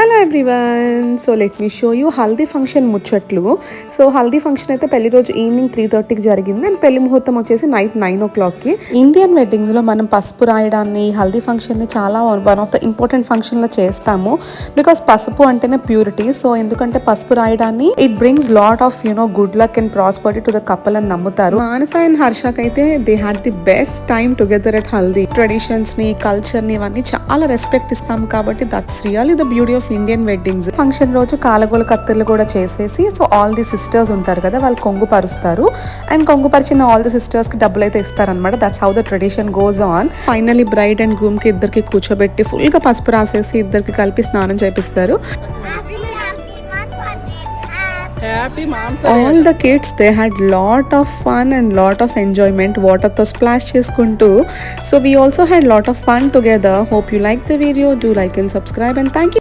Hello everyone. So let me show you haldi function ముచ్చట్లు. So haldi function అయితే పెళ్లి రోజు ఈవినింగ్ 3:30కి జరిగింది అండ్ పెళ్లి ముహూర్తం వచ్చేసి నైట్ 9 o'clockకి. ఇండియన్ వెడ్డింగ్స్లో మనం పసుపు రాయడాన్ని, హల్దీ ఫంక్షన్ని చాలా వన్ ఆఫ్ ద ఇంపార్టెంట్ ఫంక్షన్లో చేస్తాము. బికాస్ పసుపు అంటేనే ప్యూరిటీ. సో ఎందుకంటే పసుపు రాయడాన్ని it brings lot of good luck and prosperity to the couple అని నమ్ముతారు. మానస అండ్ హర్షకి అయితే they had the best time together at haldi. Traditions ని, కల్చర్ ని ఇవన్నీ చాలా రెస్పెక్ట్ ఇస్తాం కాబట్టి that's really the beauty of Indian weddings. Function రోజు కాలగోల కత్తిర్లు కూడా చేసేసి సో ఆల్ ది సిస్టర్స్ ఉంటారు కదా, వాళ్ళు కొంగు పరుస్తారు అండ్ కొంగు పరిచిన ఆల్ ది సిస్టర్స్ కి డబ్బులు అయితే ఇస్తారనమాట. That's how the tradition goes on. Finally bride and groom కి ఇద్దరికి కూర్చోబెట్టి ఫుల్ గా పసుపు రాసేసి ఇద్దరికి కలిపి స్నానం చేపిస్తారు. All the kids, they had lot of fun and lot of enjoyment. Water to splash cheskuntu. So we also had lot of fun together. Hope you like the video. Do like and subscribe and thank you.